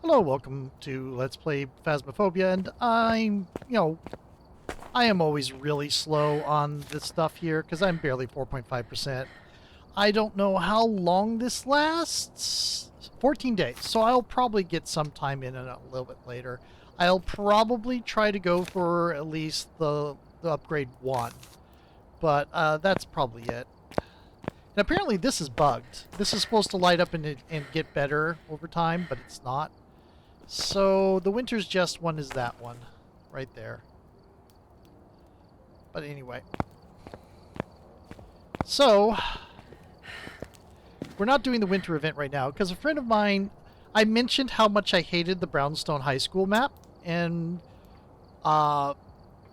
Hello, welcome to Let's Play Phasmophobia, and I am always really slow on this stuff here, because I'm barely 4.5%. I don't know how long this lasts. 14 days, so I'll probably get some time in and a little bit later. I'll probably try to go for at least the upgrade 1, but that's probably it. And apparently this is bugged. This is supposed to light up and get better over time, but it's not. So the Winter's Jest one is that one right there. But anyway. So we're not doing the winter event right now because a friend of mine, I mentioned how much I hated the Brownstone High School map, and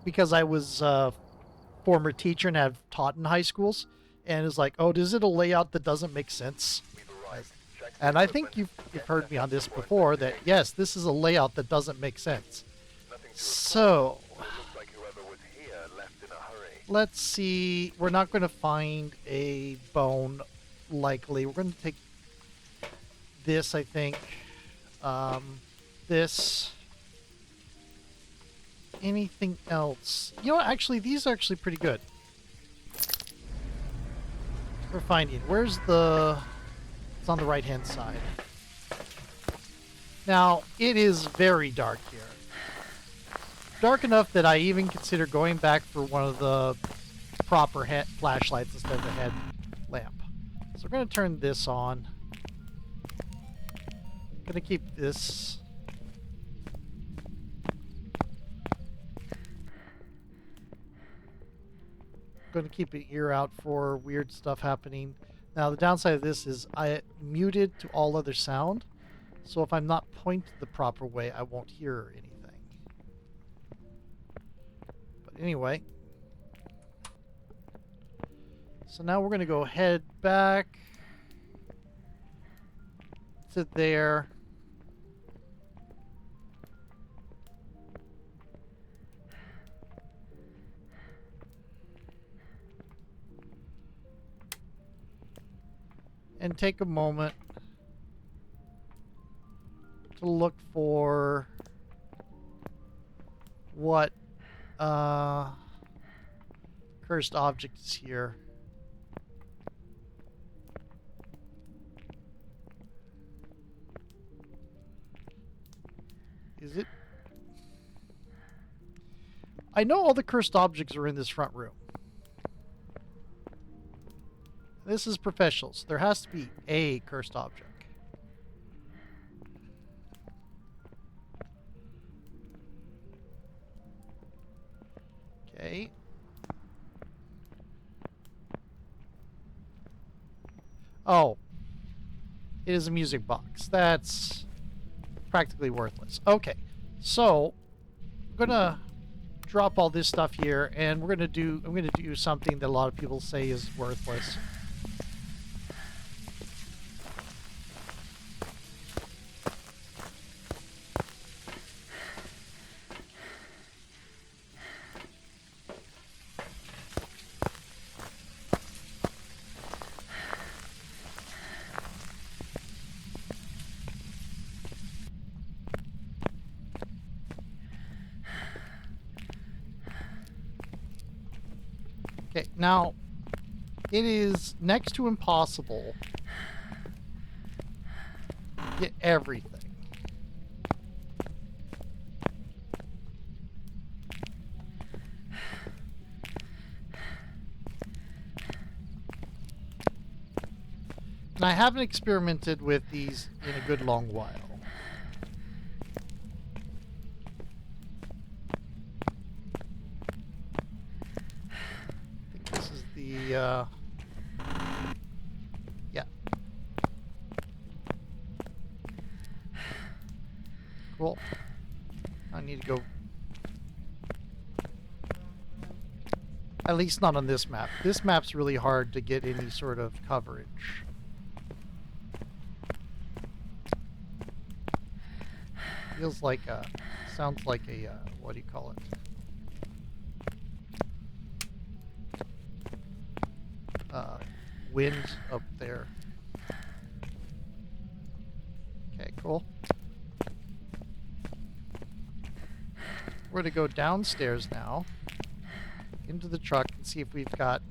because I was a former teacher and have taught in high schools, and it's like, oh, is it a layout that doesn't make sense? And I think you've heard me on this before, that yes, this is a layout that doesn't make sense. So let's see. We're not going to find a bone, likely. We're going to take this, I think. This. Anything else? You know what? Actually, these are actually pretty good. We're finding. Where's the... It's on the right-hand side. Now, it is very dark here. Dark enough that I even consider going back for one of the proper flashlights instead of the head lamp. So we're going to turn this on. Going to keep this. Going to keep an ear out for weird stuff happening. Now, the downside of this is I muted to all other sound, so if I'm not pointed the proper way, I won't hear anything. But anyway, so now we're going to go head back to there. And take a moment to look for what cursed object is here. Is it? I know all the cursed objects are in this front room. This is professionals. There has to be a cursed object. Okay. Oh. It is a music box. That's practically worthless. Okay. So, I'm gonna drop all this stuff here, and I'm gonna do something that a lot of people say is worthless. Okay, now, it is next to impossible to get everything. And I haven't experimented with these in a good long while. Yeah. Cool. I need to go. At least not on this map. This map's really hard to get any sort of coverage. Feels like a... Sounds like a... what do you call it? Wind up there. Okay, cool. We're going to go downstairs now into the truck and see if we've got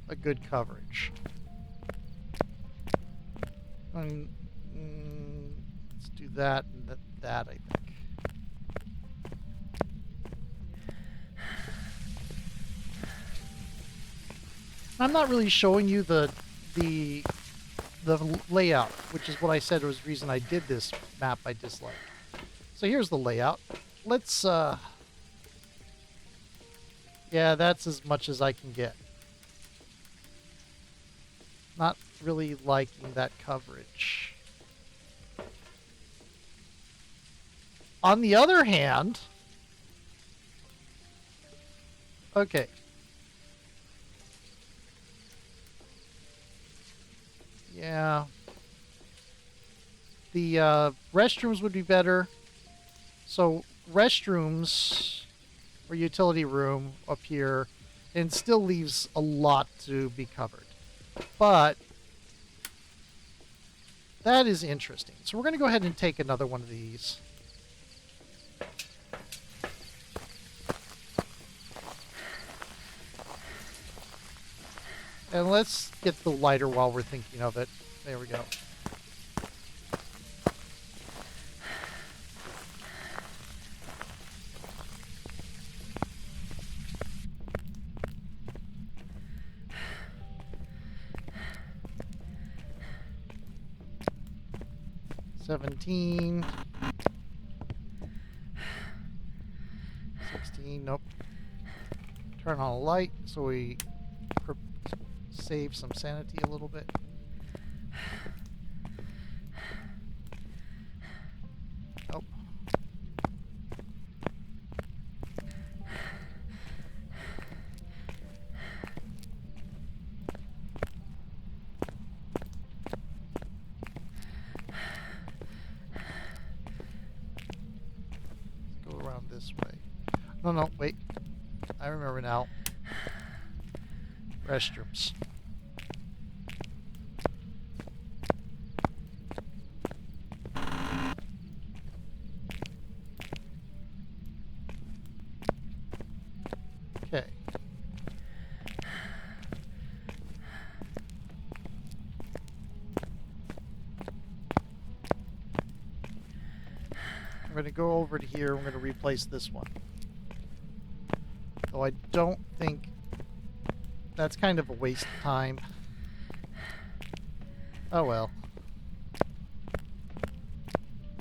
a good coverage. Let's do that and that, I think. I'm not really showing you the layout, which is what I said was the reason I did this map I dislike. So here's the layout. Let's yeah, that's as much as I can get. Not really liking that coverage. On the other hand, okay. Yeah. The restrooms would be better. So restrooms or utility room up here, and still leaves a lot to be covered. But that is interesting. So we're going to go ahead and take another one of these. And let's get the lighter while we're thinking of it. There we go. $17. 16, nope. Turn on a light so we save some sanity a little bit. Nope. Let's go around this way. No, wait. I remember now. Restrooms. Okay. I'm going to go over to here. I'm going to replace this one. Though I don't think that's kind of a waste of time. Oh well.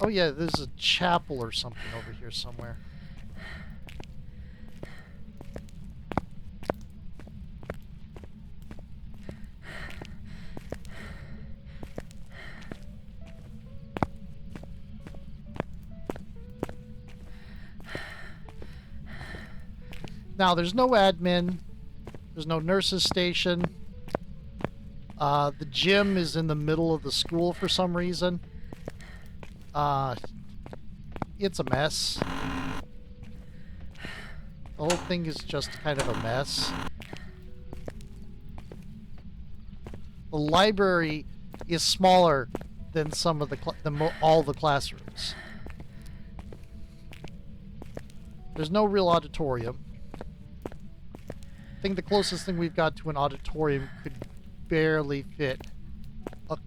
Oh yeah, there's a chapel or something over here somewhere. Now, there's no admin. There's no nurse's station. The gym is in the middle of the school for some reason. It's a mess. The whole thing is just kind of a mess. The library is smaller than some of the all the classrooms. There's no real auditorium. I think the closest thing we've got to an auditorium could barely fit a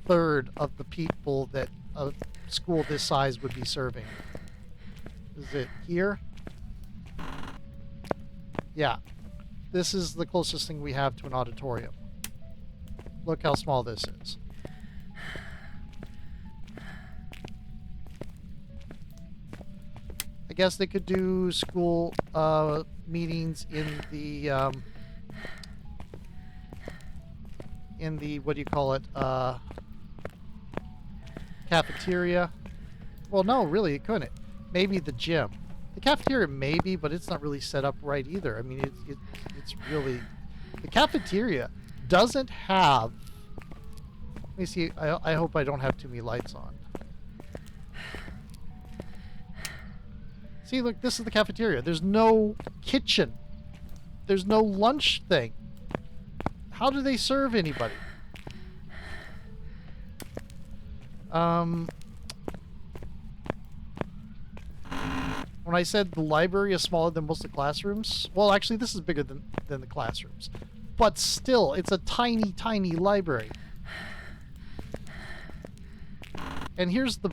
third of the people that a school this size would be serving. Is it here? Yeah. This is the closest thing we have to an auditorium. Look how small this is. I guess they could do school meetings in the what do you call it, cafeteria. Well, no, really, it couldn't. Maybe the gym. The cafeteria maybe, but it's not really set up right either. I mean, it's really, the cafeteria doesn't have, let me see, I hope I don't have too many lights on. See, look, this is the cafeteria. There's no kitchen. There's no lunch thing. How do they serve anybody? When I said the library is smaller than most of the classrooms, well, actually, this is bigger than the classrooms. But still, it's a tiny, tiny library. And here's the...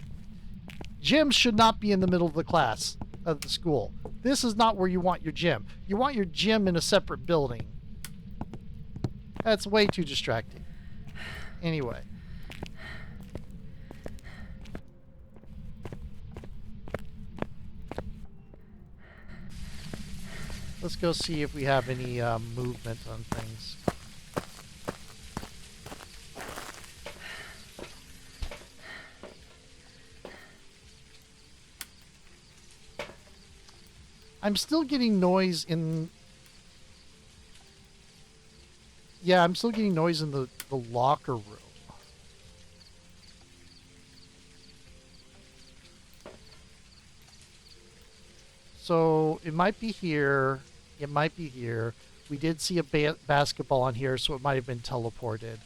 Gym should not be in the middle of the class, of the school. This is not where you want your gym. You want your gym in a separate building. That's way too distracting. Anyway. Let's go see if we have any movement on things. I'm still getting noise in... Yeah, I'm still getting noise in the locker room. So it might be here. It might be here. We did see a basketball on here, so it might have been teleported.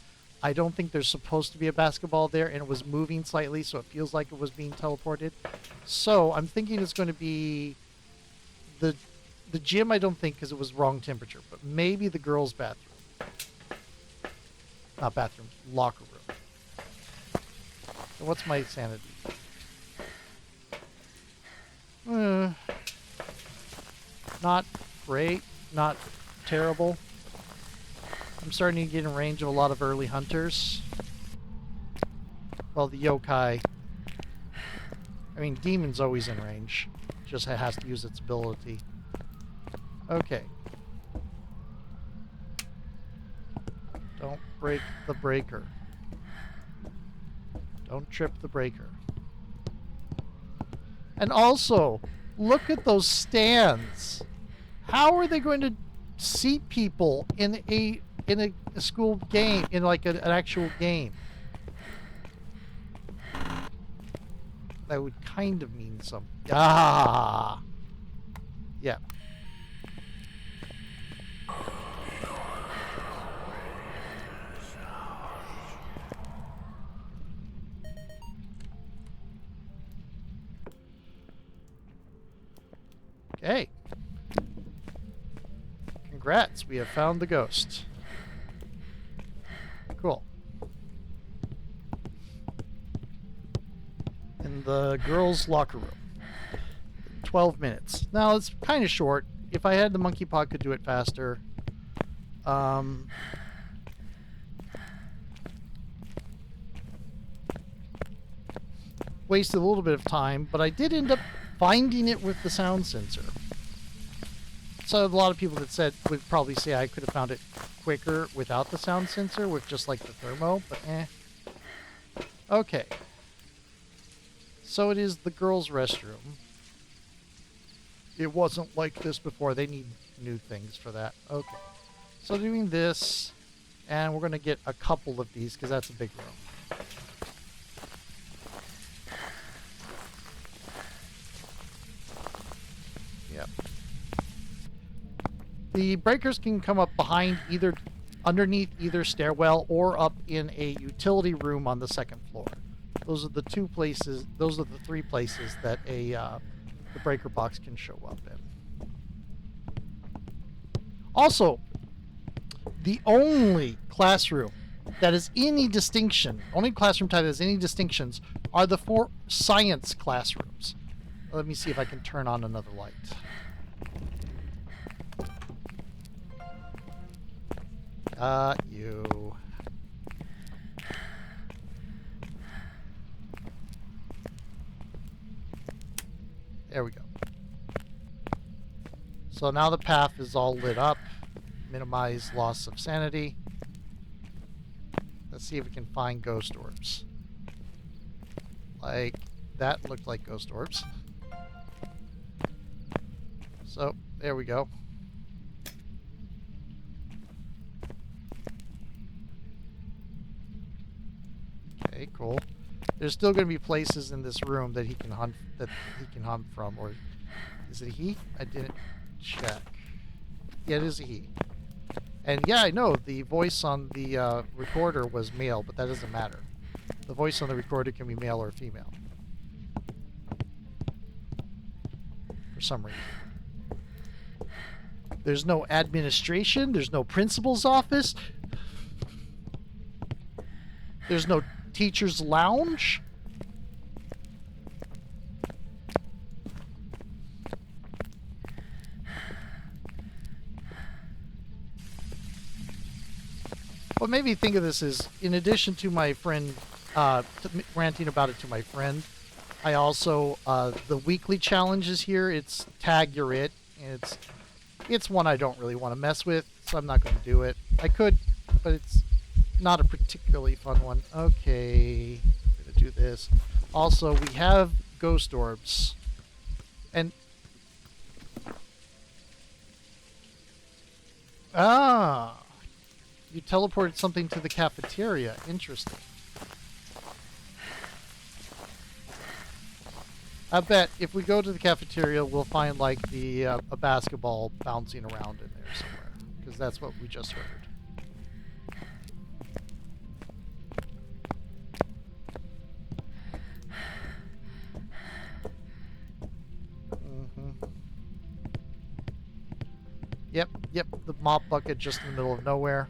I don't think there's supposed to be a basketball there, and it was moving slightly, so it feels like it was being teleported. So I'm thinking it's going to be the gym. I don't think, because it was wrong temperature, but maybe the girls' bathroom. Not bathroom, locker room. So what's my sanity? Not great, not terrible. I'm starting to get in range of a lot of early hunters. Well, the yokai. I mean, demon's always in range. Just has to use its ability. Okay. Don't break the breaker. Don't trip the breaker. And also, look at those stands. How are they going to seat people in a school game, in like an actual game? That would kind of mean something. Ah! Yeah. Okay. Congrats, we have found the ghost. Cool. In the girls' locker room. 12 minutes. Now, it's kind of short. If I had the monkey paw, I could do it faster. Wasted a little bit of time, but I did end up finding it with the sound sensor. So a lot of people that said would probably say I could have found it quicker without the sound sensor, with just like the thermo, but eh. Okay. So it is the girls' restroom. It wasn't like this before. They need new things for that. Okay. So doing this, and we're going to get a couple of these because that's a big room. Yep. The breakers can come up behind either, underneath either stairwell or up in a utility room on the second floor. Those are the two places, those are the three places that the breaker box can show up in. Also, the only classroom that has any distinction, only classroom type that has any distinctions, are the 4 science classrooms. Let me see if I can turn on another light. You. There we go. So now the path is all lit up. Minimize loss of sanity. Let's see if we can find ghost orbs. Like, that looked like ghost orbs. So, there we go. Okay, cool. There's still going to be places in this room that he can hunt from, or Is it a he? I didn't check. Yeah, it is a he. And yeah, I know the voice on the recorder was male, but that doesn't matter. The voice on the recorder can be male or female. For some reason. There's no administration. There's no principal's office. There's no teacher's lounge. What made me think of this is, in addition to my friend ranting about it to my friend, I also the weekly challenges here. It's tag you're it, and it's one I don't really want to mess with, so I'm not going to do it. I could, but it's not a particularly fun one. Okay, I'm going to do this. Also, we have ghost orbs, and you teleported something to the cafeteria. Interesting. I bet if we go to the cafeteria, we'll find like a basketball bouncing around in there somewhere, because that's what we just heard. Yep, the mop bucket just in the middle of nowhere.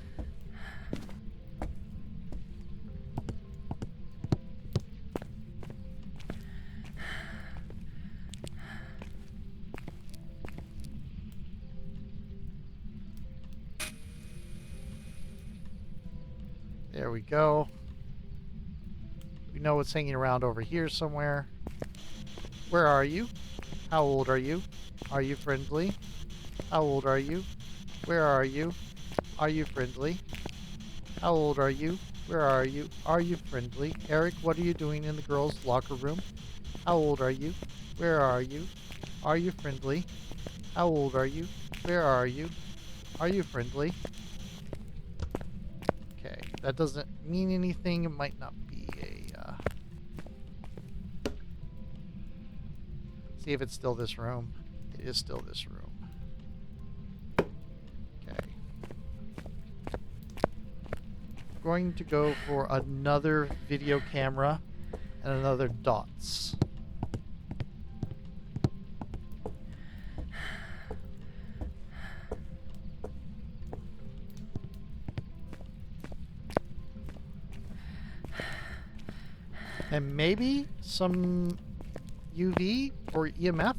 There we go. We know it's hanging around over here somewhere. Where are you? How old are you? Are you friendly? How old are you? Where are you? Are you friendly? How old are you? Where are you? Are you friendly? Eric, what are you doing in the girls' locker room? How old are you? Where are you? Are you friendly? How old are you? Where are you? Are you friendly? Okay, that doesn't mean anything. It might not be a... See if it's still this room. It is still this room. Going to go for another video camera and another dots. And maybe some UV or EMF.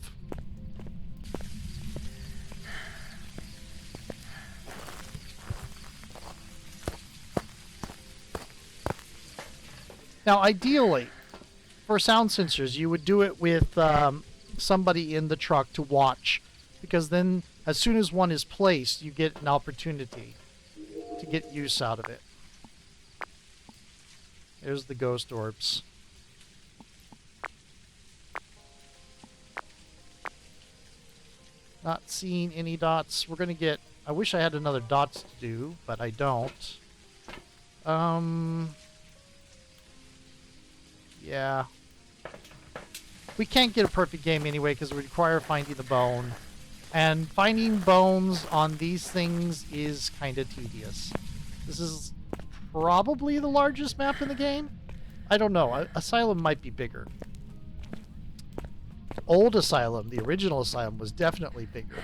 Now, ideally, for sound sensors, you would do it with somebody in the truck to watch, because then as soon as one is placed, you get an opportunity to get use out of it. There's the ghost orbs. Not seeing any dots. We're going to get... I wish I had another dots to do, but I don't. Yeah. We can't get a perfect game anyway because we require finding the bone. And finding bones on these things is kind of tedious. This is probably the largest map in the game. I don't know. Asylum might be bigger. Old Asylum, the original Asylum, was definitely bigger.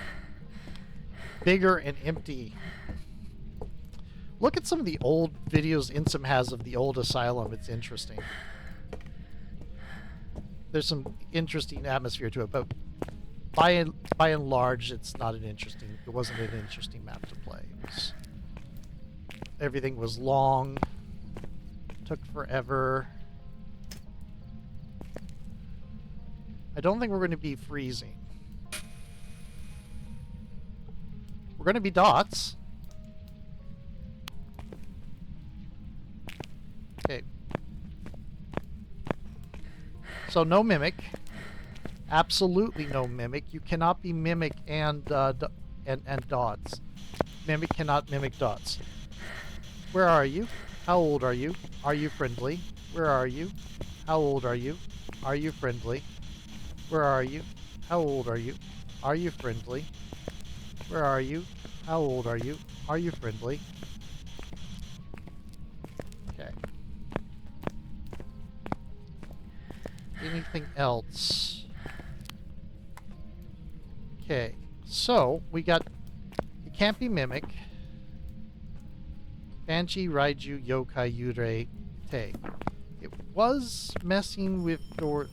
Bigger and empty. Look at some of the old videos Insum has of the old Asylum. It's interesting. There's some interesting atmosphere to it, but by and large, it wasn't an interesting map to play. Everything was long, took forever. I don't think we're going to be freezing. We're going to be dots. Okay. So no mimic. Absolutely no mimic. You cannot be mimic and dots. Mimic cannot mimic dots. Where are you? How old are you? Are you friendly? Where are you? How old are you? Are you friendly? Where are you? How old are you? Are you friendly? Where are you? How old are you? Are you friendly? Okay. Anything else? Okay. So, we got... It can't be Mimic. Banshee, Raiju, Yokai, Yurei, Te. It was messing with door...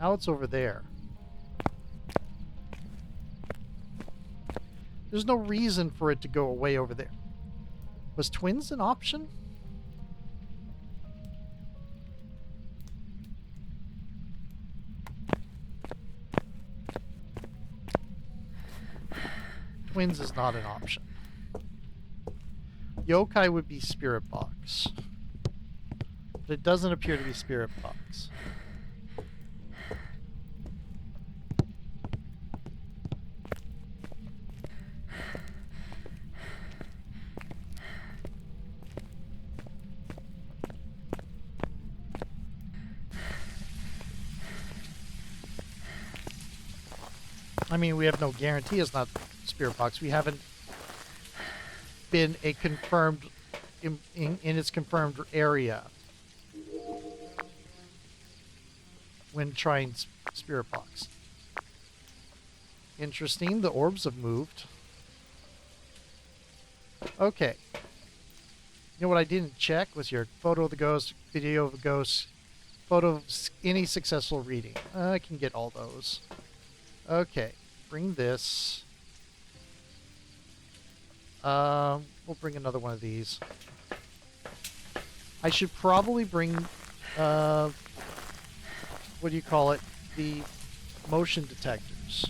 Now it's over there. There's no reason for it to go away over there. Was twins an option? Twins is not an option. Yokai would be Spirit Box. But it doesn't appear to be Spirit Box. I mean, we have no guarantee it's not Spirit Box. We haven't been a confirmed in its confirmed area when trying Spirit Box. Interesting. The orbs have moved. Okay. You know what I didn't check was your photo of the ghost, video of the ghost, photo of any successful reading. I can get all those. Okay, bring this. We'll bring another one of these. I should probably bring, what do you call it? The motion detectors.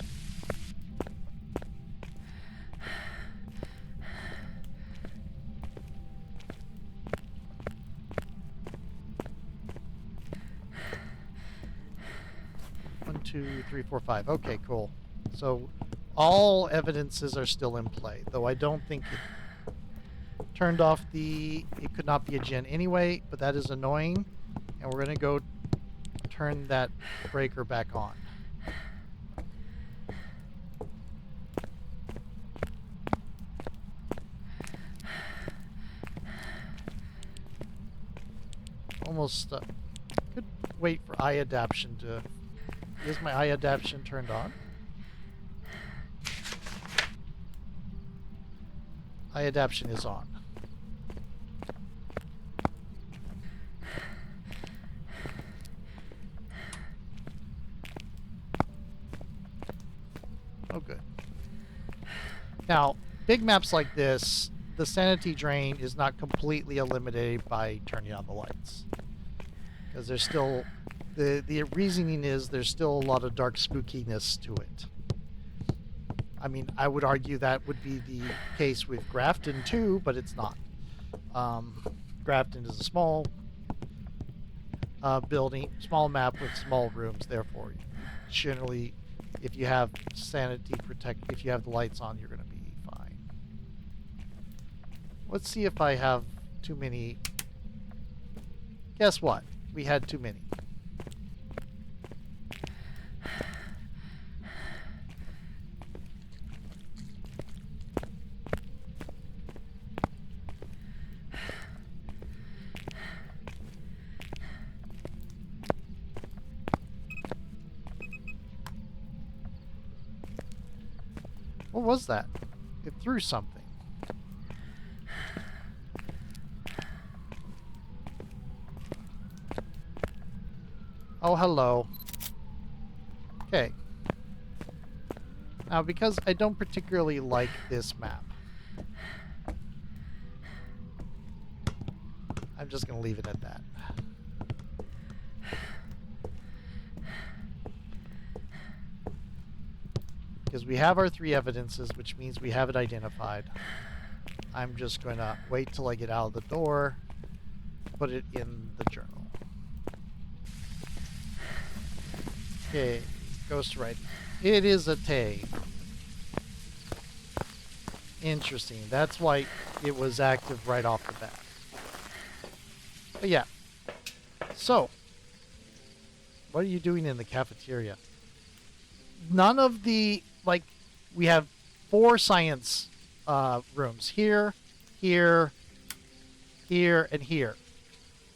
One, two, three, four, five. Okay, cool. So all evidences are still in play, though I don't think it turned off the... It could not be a gen anyway, but that is annoying. And we're going to go turn that breaker back on. Almost could wait for eye adaption to... Is my eye adaption turned on? Eye adaption is on. Oh, good. Now, big maps like this, the sanity drain is not completely eliminated by turning on the lights. Because there's still... The reasoning is there's still a lot of dark spookiness to it. I mean, I would argue that would be the case with Grafton too, but it's not. Grafton is a small building, small map with small rooms. Therefore, generally, if you have sanity protect, if you have the lights on, you're going to be fine. Let's see if I have too many. Guess what? We had too many. What was that? It threw something. Oh, hello. Okay. Now, because I don't particularly like this map, I'm just going to leave it at that. Because we have our 3 evidences, which means we have it identified. I'm just going to wait till I get out of the door, put it in the journal. Okay, ghost writing. It is a Tay. Interesting. That's why it was active right off the bat. But yeah. So, What are you doing in the cafeteria? None of the, like, we have 4 science rooms. Here, here, here, and here.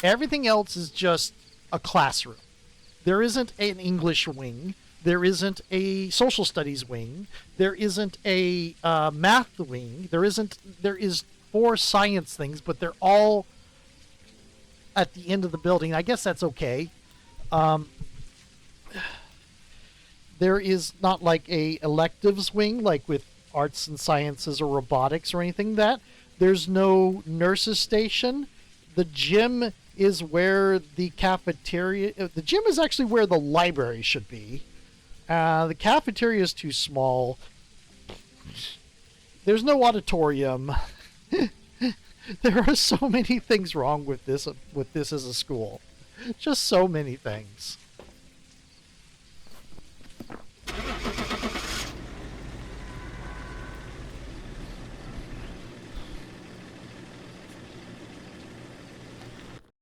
Everything else is just a classroom. There isn't an English wing. There isn't a social studies wing. There isn't a math wing. There is 4 science things, but they're all at the end of the building. I guess that's okay. There is not like a electives wing, like with arts and sciences or robotics or anything that. There's no nurses station. The gym is where the cafeteria... The gym is actually where the library should be. The cafeteria is too small. There's no auditorium. There are so many things wrong with this as a school. Just so many things.